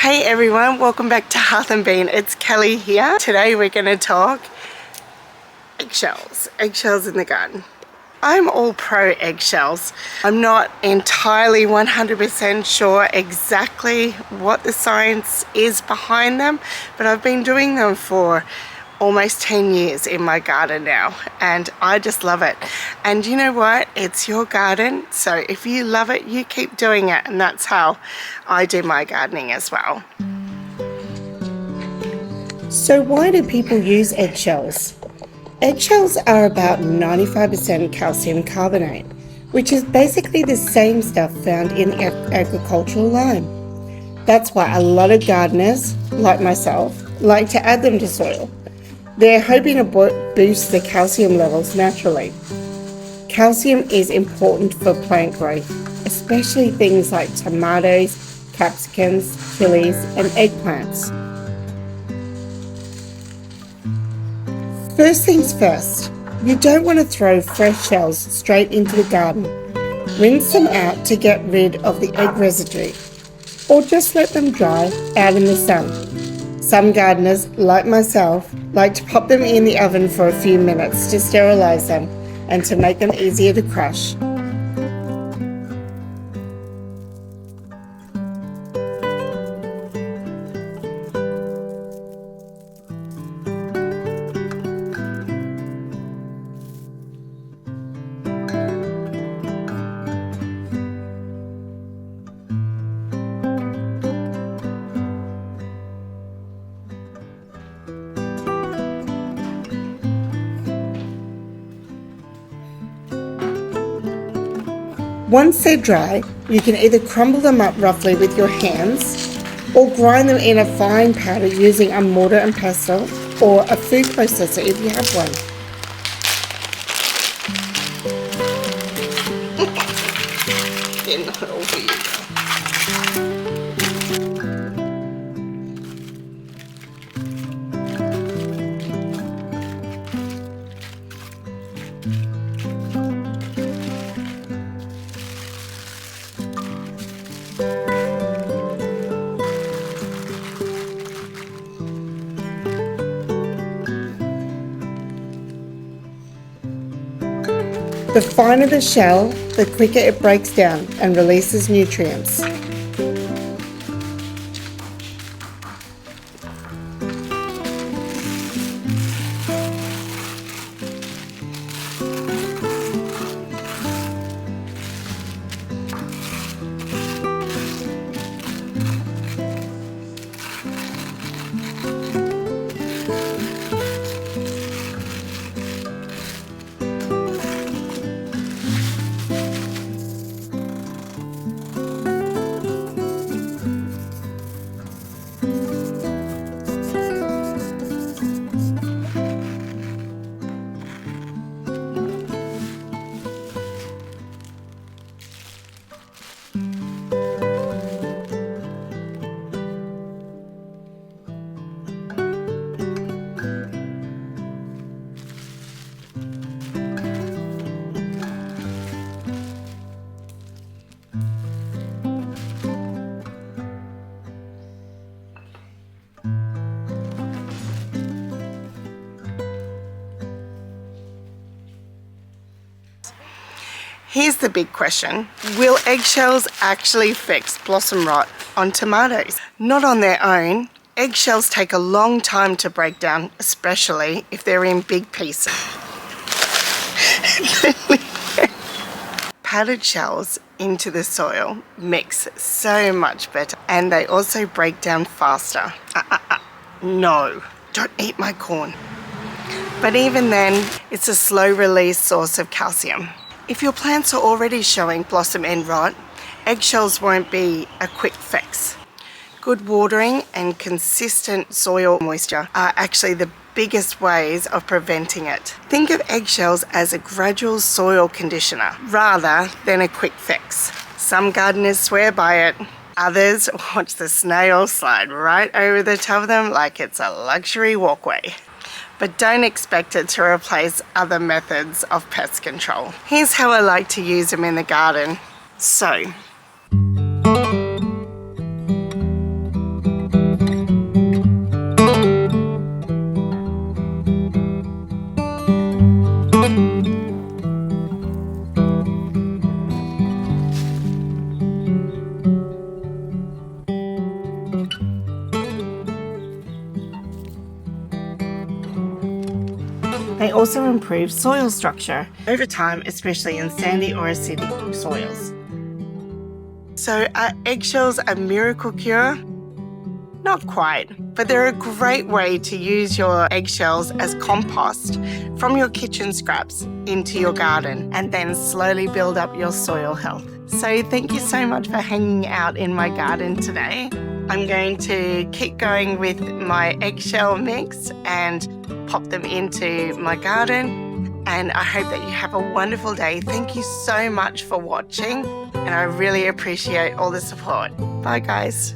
Hey everyone, welcome back to Hearth and Bean. It's Kelly here. Today we're going to talk eggshells in the garden. I'm all pro eggshells. I'm not entirely 100% sure exactly what the science is behind them, but I've been doing them for almost 10 years in my garden now, and I just love it. And you know what? It's your garden, so if you love it, you keep doing it, and that's how I do my gardening as well. So why do people use eggshells? Eggshells are about 95% calcium carbonate, which is basically the same stuff found in agricultural lime. That's why a lot of gardeners, like myself, like to add them to soil. They're hoping to boost the calcium levels naturally. Calcium is important for plant growth, especially things like tomatoes, capsicums, chilies, and eggplants. First things first, you don't want to throw fresh shells straight into the garden. Rinse them out to get rid of the egg residue, or just let them dry out in the sun. Some gardeners, like myself, like to pop them in the oven for a few minutes to sterilize them and to make them easier to crush. Once they're dry, you can either crumble them up roughly with your hands or grind them in a fine powder using a mortar and pestle or a food processor if you have one. They're not all for you. The finer the shell, the quicker it breaks down and releases nutrients. Here's the big question. Will eggshells actually fix blossom rot on tomatoes? Not on their own. Eggshells take a long time to break down, especially if they're in big pieces. Powdered shells into the soil mix so much better, and they also break down faster. No, don't eat my corn. But even then, it's a slow release source of calcium. If your plants are already showing blossom end rot, eggshells won't be a quick fix. Good watering and consistent soil moisture are actually the biggest ways of preventing it. Think of eggshells as a gradual soil conditioner rather than a quick fix. Some gardeners swear by it. Others watch the snail slide right over the top of them like it's a luxury walkway. But don't expect it to replace other methods of pest control. Here's how I like to use them in the garden. So, They also improve soil structure over time, especially in sandy or acidic soils. So are eggshells a miracle cure? Not quite, but they're a great way to use your eggshells as compost from your kitchen scraps into your garden and then slowly build up your soil health. So thank you so much for hanging out in my garden today. I'm going to keep going with my eggshell mix and pop them into my garden. And I hope that you have a wonderful day. Thank you so much for watching, and I really appreciate all the support. Bye, guys.